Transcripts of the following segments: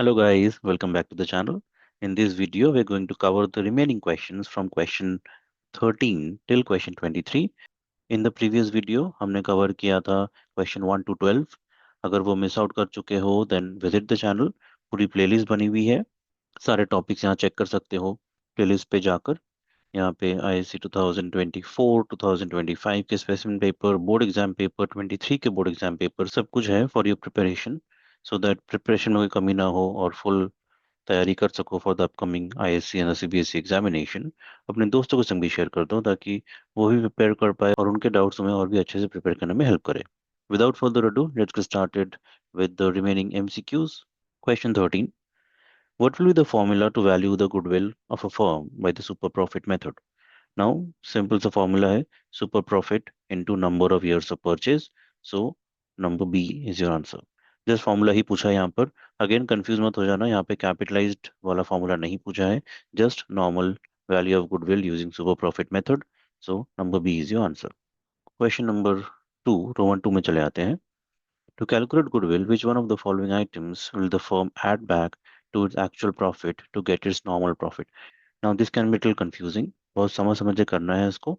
Hello guys, welcome back to the channel. In this video, we're going to cover the remaining questions from question 13 till question 23. In the previous video, हमने cover किया था question 1 to 12. अगर वो miss out कर चुके हो, then visit the channel. पूरी playlist बनी हुई है. सारे topics यहाँ check कर सकते हो playlist पे जाकर. यहाँ पे ISC 2024, 2025 के specimen paper, board exam paper, 23 के बोर्ड एग्जाम पेपर सब कुछ है for your preparation so that preparation में कोई कमी ना हो और फुल तैयारी कर सको for the upcoming ISC and CBSE examination. अपने दोस्तों के संग भी शेयर कर दो ताकि वो भी प्रिपेयर कर पाए और उनके डाउट्स में और भी अच्छे से प्रिपेयर करने में हेल्प करे। Without further ado let's get started with the remaining MCQs. Question 13, what will be the formula to value the goodwill of a firm by the super profit method? Now, simple सा formula है super profit into number of years of purchase. So, number B is your answer. Just formula ही पूछा है यहाँ पर. Again confuse मत हो जाना, यहाँ पे कैपिटलाइज्ड वाला फॉर्मूला नहीं पूछा है, just normal value of goodwill using super profit method. So number B is your answer. Question number 2, Roman 2 में चले आते हैं. To calculate goodwill, which one of the following items will the firm add back to its actual profit to get its normal profit? Now this can be a little confusing. बहुत समझ समझ के करना है इसको.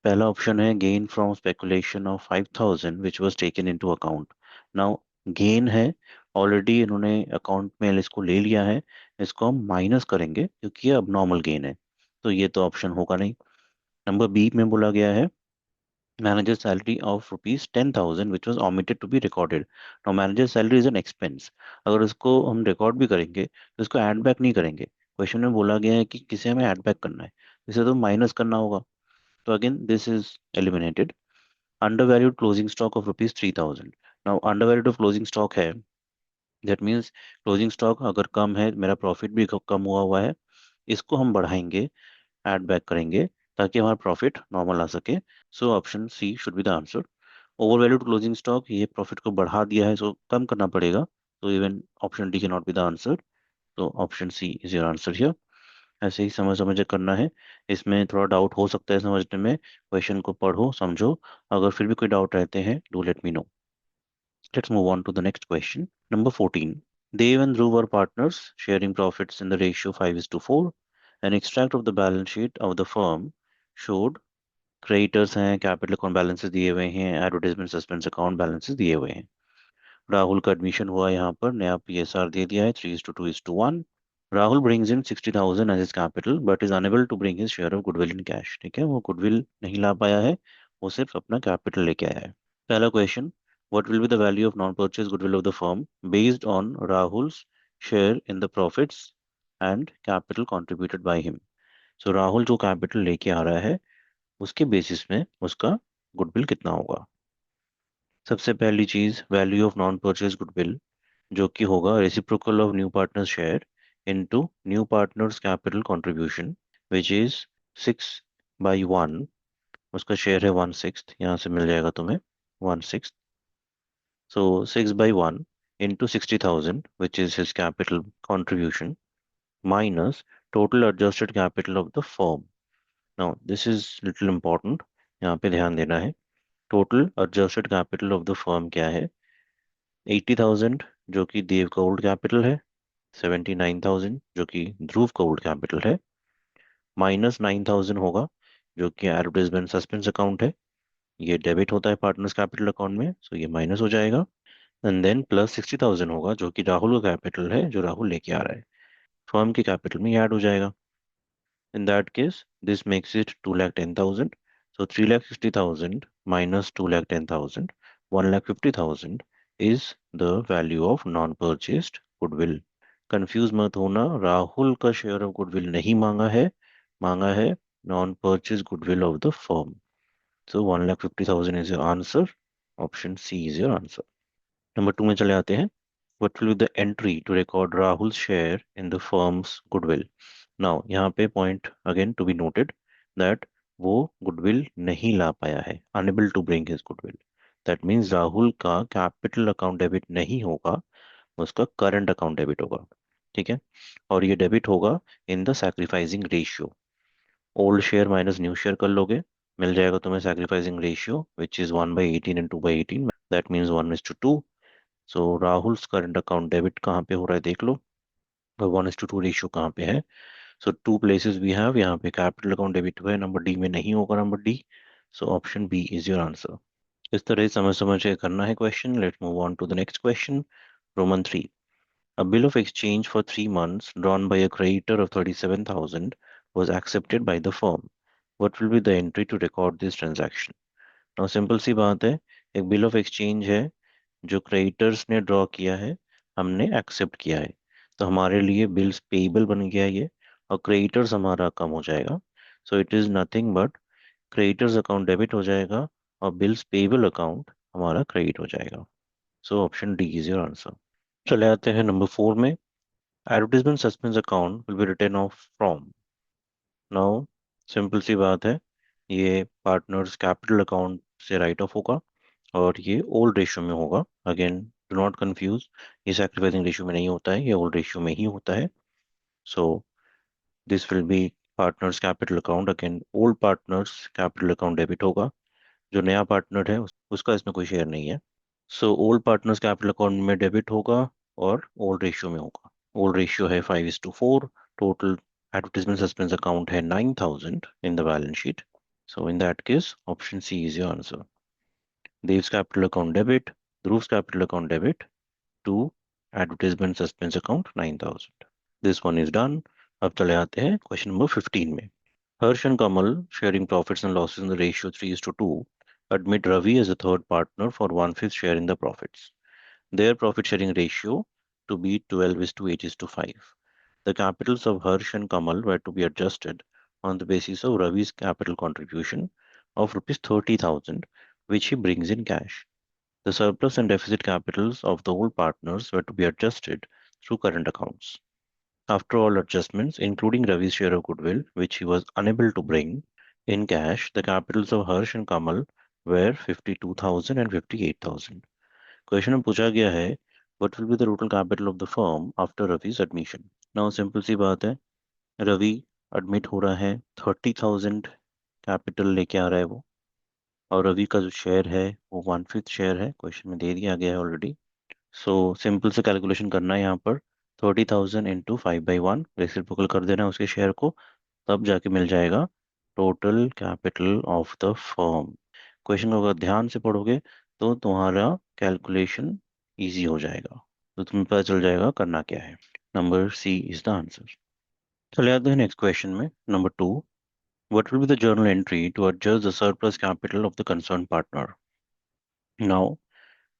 पहला ऑप्शन है gain from speculation of 5000 which was taken into account. Now gain है, ऑलरेडी इन्होंने अकाउंट में इसको ले लिया है, इसको हम माइनस करेंगे क्योंकि ये अब नॉर्मल गेन है, तो ये तो ऑप्शन होगा नहीं. नंबर बी में बोला गया है manager salary of rupees 10,000 which was omitted to be recorded. Now manager salary is an expense. अगर इसको हम रिकॉर्ड भी करेंगे तो इसको ऐड बैक नहीं करेंगे. क्वेश्चन में बोला गया है कि किसे हमें ऐड बैक करना है, इसे तो माइनस करना होगा. तो again this is eliminated. Undervalued closing stock of rupees 3,000. Now undervalued of closing stock है, दैट मीन्स क्लोजिंग स्टॉक अगर कम है, मेरा प्रॉफिट भी कम हुआ हुआ है, इसको हम बढ़ाएंगे, ऐड बैक करेंगे ताकि हमारा प्रॉफिट नॉर्मल आ सके. So option C should be the answer. Over valued closing stock, ये प्रॉफिट को बढ़ा दिया है, सो कम करना पड़ेगा, तो इवन ऑप्शन डी के नॉट बी द आंसर. तो option C is your answer here. ऐसे ही समझ समझ के करना है. इसमें थोड़ा डाउट हो सकता है समझने में, क्वेश्चन को पढ़ो समझो. अगर फिर भी कोई डाउट रहते हैं do let me know. Let's move on to the next question. Number 14, Dev and Dhruv were partners sharing profits in the ratio 5:4. An extract of the balance sheet of the firm showed creditors हैं, capital account balances दिए हुए हैं, advertisement suspense account balances दिए हुए हैं. राहुल का admission हुआ यहाँ पर, नया पीएसआर दे दिया है 3:2:1. Rahul brings in 60,000 as his capital but is unable to bring his share of goodwill in cash. ठीक है, वो गुडविल नहीं ला पाया है, वो सिर्फ अपना कैपिटल लेके आया है. पहला question, what will be the value of non purchase goodwill of the firm based on Rahul's share in the profits and capital contributed by him. So Rahul जो कैपिटल लेके आ रहा है उसके बेसिस में उसका गुडविल कितना होगा. सबसे पहली चीज value of non purchase goodwill, जो कि होगा reciprocal of new partners share into new partners capital contribution which is 6/1. उसका शेयर है 1/6, यहाँ से मिल जाएगा तुम्हें 1/6. सो 6/1 into 60,000 which is his capital contribution minus total adjusted capital of the firm. Now this is little important, यहाँ पे ध्यान देना है. Total adjusted capital of the firm क्या है? 80,000 जो कि देव का ओल्ड कैपिटल है, 79,000 जो कि ध्रुव का ओल्ड कैपिटल है, माइनस 9,000 होगा जो कि एडवर्टाइजमेंट सस्पेंस अकाउंट है, ये डेबिट होता है पार्टनर्स कैपिटल अकाउंट में, सो ये माइनस हो जाएगा. एंड देन प्लस 60,000 होगा जो कि राहुल का कैपिटल है, जो राहुल लेके आ रहा है, फर्म के कैपिटल में ऐड हो जाएगा. In that case, this makes it 2,10,000. So 3,60,000 minus 2,10,000, 1,50,000 is the value of non-purchased goodwill. Confuse मत होना, राहुल का शेयर ऑफ गुडविल नहीं मांगा है non purchase goodwill of the firm. So 1,50,000 is your answer. Option C is your answer. Number 2 में चले आते हैं. What will be the entry to record Rahul's share in the firm's goodwill? Now यहाँ पे point again to be noted that वो goodwill नहीं ला पाया है, unable to bring his goodwill. That means Rahul का कैपिटल अकाउंट डेबिट नहीं होगा, उसका करंट अकाउंट डेबिट होगा. ठीक है, और ये डेबिट होगा in the sacrificing ratio. Old share minus new share कर लोगे, मिल जाएगा तुम्हें sacrificing ratio which is 1/18 and 2/18. That means 1:2. So Rahul's current account debit कहाँ पे हो रहा है देख लो, 1:2 रेशियो कहाँ पे है। सो टू प्लेसेस वी हैव, यहाँ पे कैपिटल अकाउंट डेबिट हुआ है, नंबर डी में नहीं होगा, नंबर D. So option B is your answer. इस तरह से समझ समझ के करना है question. Let's move on to the next question. Roman 3, a bill of exchange for 3 months drawn by a creditor of 37,000 was accepted by the firm. What will be the entry to record this transaction? Now simple सी बात है, एक bill of exchange है जो creditors ने draw किया है, हमने एक्सेप्ट किया है, तो हमारे लिए बिल्स पेएबल बन गया ये, और क्रेडिटर्स हमारा कम हो जाएगा। So it is nothing but creditors account debit हो जाएगा और बिल्स पेएबल अकाउंट हमारा क्रेडिट हो जाएगा। So option D is your answer. चले आते हैं नंबर 4 में। Advertisement suspense account will be written off from. Now simple सी बात है, ये पार्टनर्स कैपिटल अकाउंट से राइट ऑफ होगा और ये ओल्ड रेशियो में होगा। अगेन डू नॉट कंफ्यूज, ये सैक्रिफाइसिंग रेशियो में नहीं होता है, ये ओल्ड रेशियो में ही होता है। So this will be partners capital account. Again old partners capital account debit होगा, जो नया पार्टनर है उसका इसमें कोई शेयर नहीं है। So old partners capital account में डेबिट होगा और ओल्ड रेशियो में होगा। ओल्ड रेशियो है 5:4। टोटल एडवर्टीजमेंट सस्पेंस अकाउंट है 9,000 in the balance sheet. So in that case option C is your answer. Dev's capital account debit, Dhruv's capital account debit to advertisement suspense account 9,000. This one is done. अब चले आते हैं question number 15 में। Harsh and Kamal sharing profits and losses in the ratio 3:2 admit Ravi as a third partner for 1/5 share in the profits. Their profit sharing ratio to be 12:8:5. The capitals of Harsh and Kamal were to be adjusted on the basis of Ravi's capital contribution of rupees 30,000, which he brings in cash. The surplus and deficit capitals of the old partners were to be adjusted through current accounts. After all adjustments, including Ravi's share of goodwill, which he was unable to bring in cash, the capitals of Harsh and Kamal were 52,000 and 58,000. Question में पूछा गया है, what will be the total capital of the firm after Ravi's admission? Now simple सी बात है, Ravi admit हो रहा है, 30,000 कैपिटल लेके आ रहा है वो, और रवि का जो शेयर है वो 1/5 शेयर है, क्वेश्चन में दे दिया गया है ऑलरेडी। सो सिंपल से कैलकुलेशन करना है यहाँ पर, 30,000 इंटू 5/1 रेसिप्रोकल कर देना है उसके शेयर को, तब जाके मिल जाएगा total capital of the firm. Question को अगर ध्यान से पढ़ोगे तो तुम्हारा कैलकुलेशन इजी हो जाएगा, तो तुम्हें पता चल जाएगा करना क्या है। Number C is the answer. चले आते हैं नेक्स्ट क्वेश्चन में, number 2। What will be the journal entry to adjust the surplus capital of the concerned partner? Now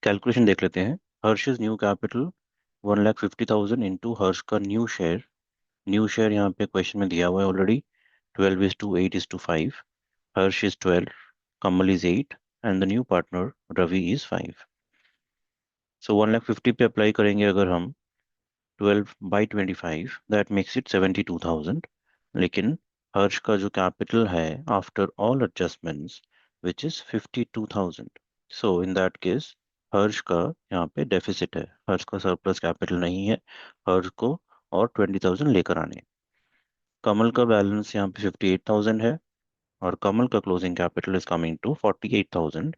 calculation देख लेते हैं। हर्ष's न्यू कैपिटल 1,50,000 इंटू हर्ष का न्यू शेयर यहाँ पे क्वेश्चन में दिया हुआ है already, 12:8:5। Harsh is 12, Kamal is 8 and the new partner Ravi is 5। So 1,50,000 पे अप्लाई करेंगे अगर हम 12/25, दैट मेक्स इट 72,000। लेकिन हर्ष का जो कैपिटल है after all adjustments which is 52,000। So in that case Harsh का यहाँ पे डेफिसिट है, हर्ष का सरप्लस कैपिटल नहीं है, हर्ष को और 20,000 लेकर आने। कमल का बैलेंस यहाँ पे 58,000 है और कमल का closing capital is coming to 48,000।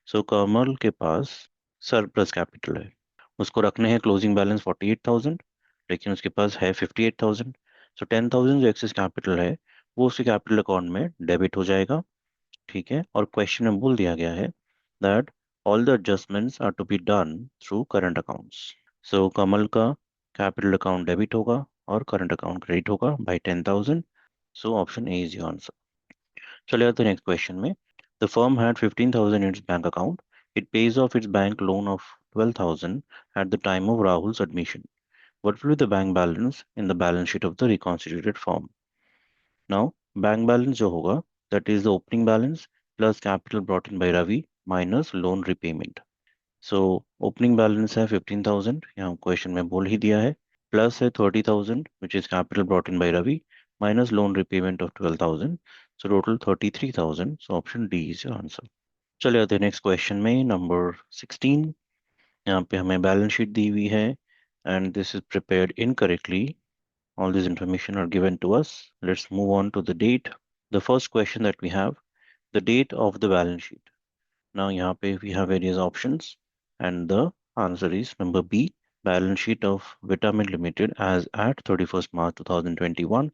सो कमल के पास सरप्लस कैपिटल है, उसको रखने हैं क्लोजिंग बैलेंस 48,000, लेकिन उसके पास है 58,000। सो 10,000 जो एक्सेस कैपिटल है वो उसके कैपिटल अकाउंट में डेबिट हो जाएगा। ठीक है, और क्वेश्चन में बोल दिया गया है that all the adjustments are to be done through current accounts. So Kamal का कैपिटल अकाउंट डेबिट होगा और करंट अकाउंट क्रेडिट होगा by 10,000। So option A is your answer. चले आते हैं नेक्स्ट क्वेश्चन में। The firm had 15,000 in its bank account, it pays off its bank loan of 12,000 at the time of Rahul's admission. What will be the bank balance in the balance sheet of the reconstituted firm? Now, bank balance जो होगा, that is the opening balance plus capital brought in by Ravi minus loan repayment. So, opening balance है 15,000, यहाँ question में बोल ही दिया है, plus है 30,000 which is capital brought in by Ravi minus loan repayment of 12,000. So, total 33,000. So, option D is your answer. चले आते हैं नेक्स्ट क्वेश्चन में, नंबर 16। यहाँ पे हमें बैलेंस शीट दी हुई है and this is prepared incorrectly. All this information are given to us. Let's move on to the date. The first question that we have, the date of the balance sheet. Now यहाँ पे we have various options and the Answer is number B, balance sheet of Vitamin Limited as at 31st March 2021.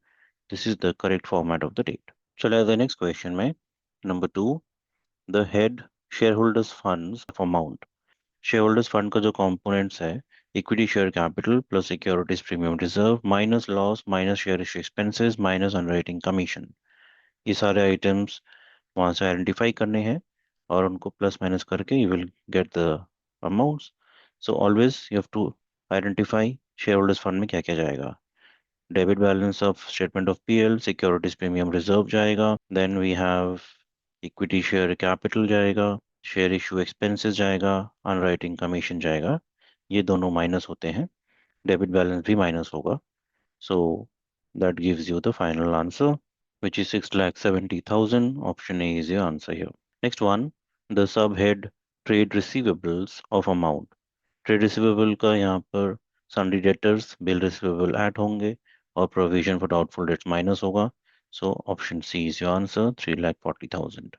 This is the correct format of the date. चला the next question में. Number 2, the head shareholders funds of amount. Shareholders fund का जो components है, equity share capital plus securities premium reserve minus loss minus share issue expenses minus underwriting commission. ये सारे items वहां से identify करने हैं और उनको प्लस माइनस करके you will get the amounts. So always you have to identify share holders fund में क्या क्या जाएगा. Debit balance of statement of PL, securities premium reserve जाएगा, then we have equity share capital जाएगा, share issue expenses जाएगा, underwriting commission जाएगा. ये दोनों माइनस होते हैं, डेबिट बैलेंस भी माइनस होगा. So that gives you the final answer which is 6,70,000. Option A is your answer here. Next one, the subhead trade receivables of amount. Trade receivable का यहाँ पर sundry debtors, bill receivable add होंगे और provision for doubtful debts minus होगा. So option C is your answer, 3,40,000.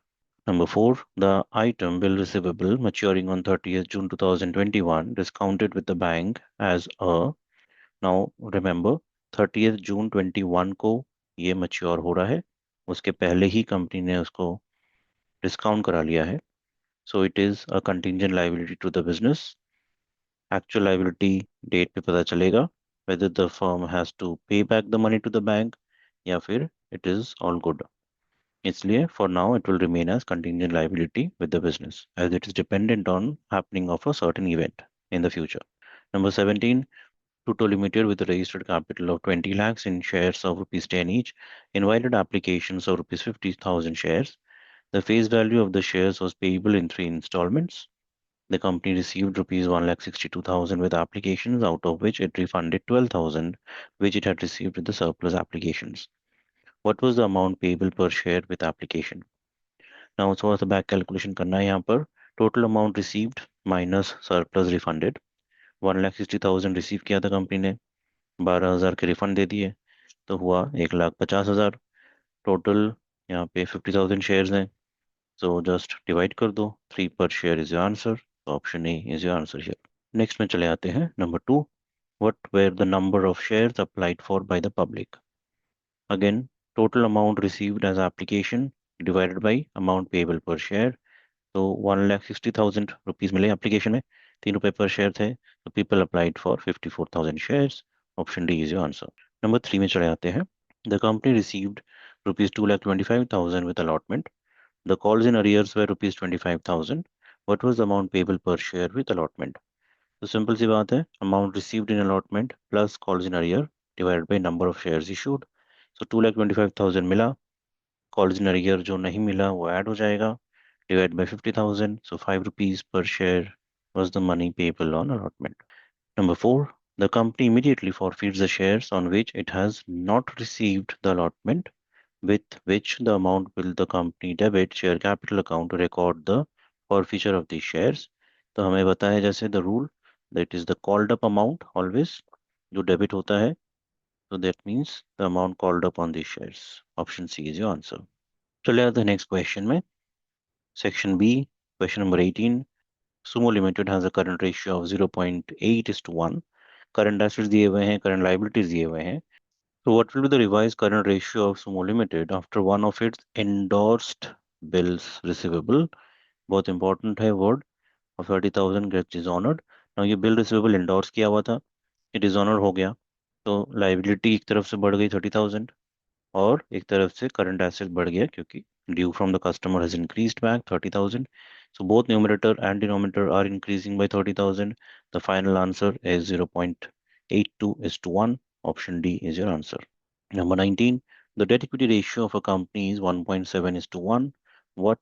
Number 4, the item bill receivable maturing on 30th June 2021 discounted with the bank as a. Now remember 30th June 21 को ये mature हो रहा है, उसके पहले ही company ने उसको डिस्काउंट करा लिया है. So it is a contingent liability to the business. Actual liability date पे पता चलेगा whether the firm has to pay back the money to the bank या फिर it is all good. इसलिए for now it will remain as contingent liability with the business as it is dependent on happening of a certain event in the future. Number 17, Tuto Limited with a registered capital of 20 lakhs in shares of rupees 10 each invited applications of rupees 50,000 shares. The face value of the shares was payable in 3 installments. The company received rupees 1,62,000 with applications, out of which it refunded 12,000, which it had received with the surplus applications. What was the amount payable per share with application? Now थोड़ा सा back calculation करना है यहाँ पर. Total amount received minus surplus refunded. 1,60,000 receive किया था company ने, 12,000 के रिफंड दे दिए, तो हुआ 1,50,000. टोटल यहाँ पे 50,000 शेयर्स हैं, सो जस्ट डिवाइड कर दो. 3 पर share is your answer. Option A is your answer here. Next में चले आते हैं. Number 2, what were the number of shares applied for by the public. Again total amount received as application divided by amount payable per share. तो 1,60,000 rupees मिले application में, 3 रुपए पर share थे, तो people applied for 54,000 shares. Option D is your answer. Number 3 में चले आते हैं. The company received rupees 2,25,000 with allotment. The calls in arrears were rupees 25,000. What was the amount payable per share with allotment? तो simple सी बात है, amount received in allotment plus calls in arrear divided by number of shares issued. So 2,25,000 मिला, calls in arrear जो नहीं मिला वो add हो जाएगा, divided by 50,000. So 5 rupees per share was the money payable on allotment. Number 4, the company immediately forfeits the shares on which it has not received the allotment with which the amount will the company debit share capital account to record the forfeiture of these shares. तो हमें बताया जैसे the rule that is the called up amount always जो debit होता है, so that means the amount called up on these shares. Option C is your answer. चले आते हैं next question में. Section B, question number 18. Sumo Limited has a current ratio of 0.8:1. Current assets दिए हुए हैं, current liabilities दिए हुए हैं. So what will be the revised current ratio of Sumo Limited after one of its endorsed bills receivable? बहुत important है word. of 30,000 gets dishonored. Now ये bill receivable endorse किया हुआ था, ये डिसऑनर हो गया, तो लाइबिलिटी एक तरफ से बढ़ गई 30,000 और एक तरफ से करंट एसेट बढ़ गया क्योंकि due from the customer has increased back 30,000. So both numerator and denominator are increasing by 30,000. The final answer is 0.82:1. Option D is your answer. Number 19, the debt equity ratio of a company is 1.7:1. What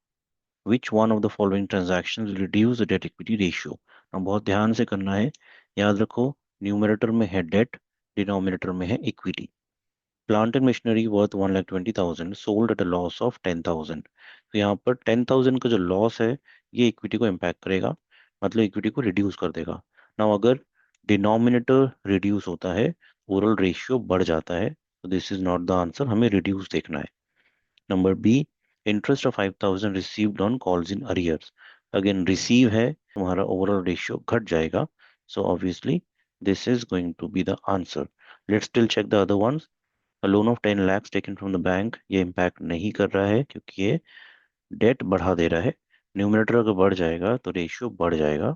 which one of the following transactions will reduce the debt equity ratio? now बहुत ध्यान से करना है. याद रखो, numerator में है date, denominator में है equity. Plant and machinery worth 1,20,000 sold at a loss of 10,000. तो यहाँ पर 10,000 का जो लॉस है ये इक्विटी को इम्पैक्ट करेगा, मतलब इक्विटी को रिड्यूस कर देगा. ना अगर डिनोमिनेटर रिड्यूस होता है, ओवरऑल रेशियो बढ़ जाता है, तो this is not the answer, हमें रिड्यूस देखना है. Number B, interest of 5,000 received on calls in arrears. Again receive है, तुम्हारा ओवरऑल रेशियो घट जाएगा. So obviously this is going to be the answer. Let's still check the other ones. A loan of 10 lakhs taken from the bank, ये impact नहीं कर रहा है क्योंकि ये डेट बढ़ा दे रहा है. न्यूमरेटर अगर बढ़ जाएगा तो रेशियो बढ़ जाएगा.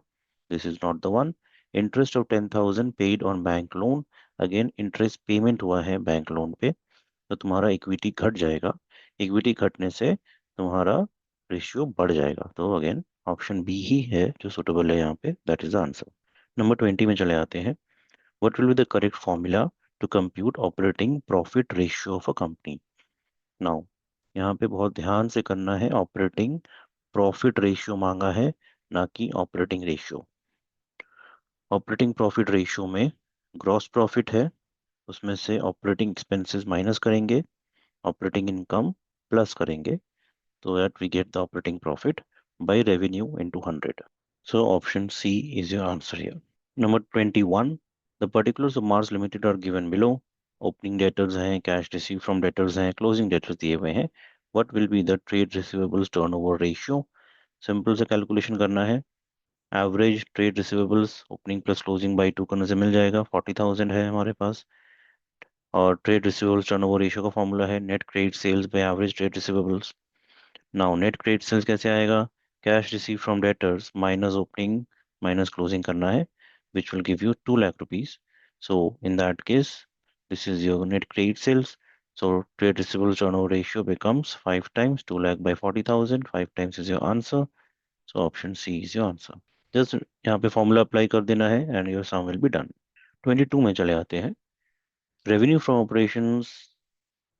This is not the one. Interest of 10,000 paid on bank loan. Again interest payment हुआ है बैंक लोन पे, तो तुम्हारा इक्विटी घट जाएगा. इक्विटी घटने से तुम्हारा रेशियो बढ़ जाएगा. तो अगेन ऑप्शन बी ही है जो सुटेबल है यहाँ पे. That is the answer. Number 20 में चले आते हैं. What will be the correct formula to compute operating profit ratio of a company. Now यहाँ पे बहुत ध्यान से करना है. ऑपरेटिंग प्रॉफिट रेशियो मांगा है, ना कि operating ratio. Operating profit ratio में ग्रॉस प्रॉफिट है, उसमें से ऑपरेटिंग एक्सपेंसेस माइनस करेंगे, ऑपरेटिंग इनकम प्लस करेंगे, so that we get the operating profit by revenue into 100. So option C is your answer here. Number 21, the particulars of Mars Limited are given below. Opening debtors हैं, cash received from debtors हैं, closing debtors दिए हुए हैं. What will be the trade receivables turnover ratio? Simple से calculation करना है. Average trade receivables opening plus closing by 2 करने से मिल जाएगा. 40,000 है हमारे पास. और ट्रेड रिसीवेबल्स टर्नओवर रेशियो का फॉर्मूला है net credit sales by average trade receivables. Now net credit sales कैसे आएगा? Cash receive from debtors minus opening minus closing करना है, which will give you 2 lakh rupees. So in that case this is your net credit sales. So trade receivable turnover ratio becomes 5 times 2 lakh by 40,000. 5 times is your answer. So option C is your answer. Just यहाँ पे formula apply कर देना है and your sum will be done. 22 में चले आते हैं. Revenue from operations,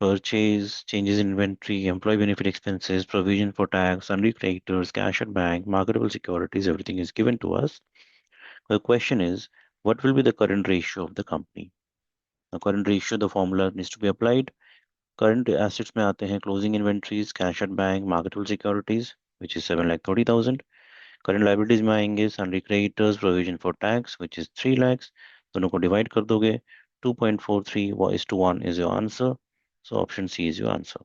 purchase, changes in inventory, employee benefit expenses, provision for tax, sundry creditors, cash at bank, marketable securities, everything is given to us. The question is, what will be the current ratio of the company? The current ratio, the formula needs to be applied. Current assets में आते हैं closing inventories, cash at bank, marketable securities, which is 7,30,000. Current liabilities में आएंगे sundry creditors, provision for tax, which is 3 lakhs. दोनों को divide कर दोगे, 2.43 is to 1 is your answer. So option C is your answer.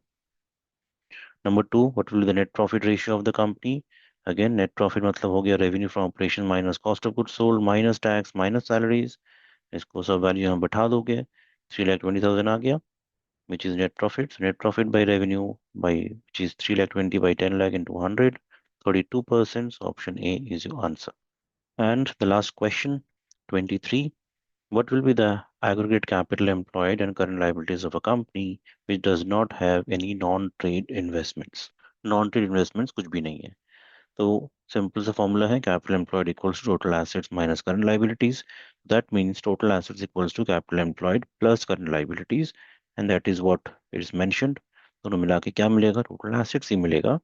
Number two, what will be the net profit ratio of the company? Again, net profit मतलब हो गया revenue from operation minus cost of goods sold minus tax minus salaries. इसको सब value यहाँ बैठा दोगे, 3,20,000 आ गया, which is net profit. So net profit by revenue by which is 3,20,000 by 10 lakh into 100, 32%. So option A is your answer. And the last question, 23. What will be the aggregate capital employed and current liabilities of a company which does not have any non-trade investments? Non-trade investments कुछ भी नहीं है. तो simple सा formula है capital employed equals to total assets minus current liabilities. That means total assets equals to capital employed plus current liabilities, and that is what it is mentioned. दोनों मिला के क्या मिलेगा? टोटल एसेट्स ही मिलेगा.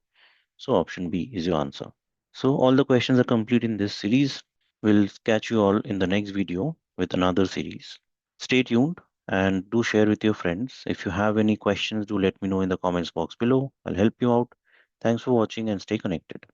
So option B is your answer. So all the questions are complete in this series. We'll catch you all in the next video with another series. Stay tuned and do share with your friends. If you have any questions, do let me know in the comments box below. I'll help you out. Thanks for watching and stay connected.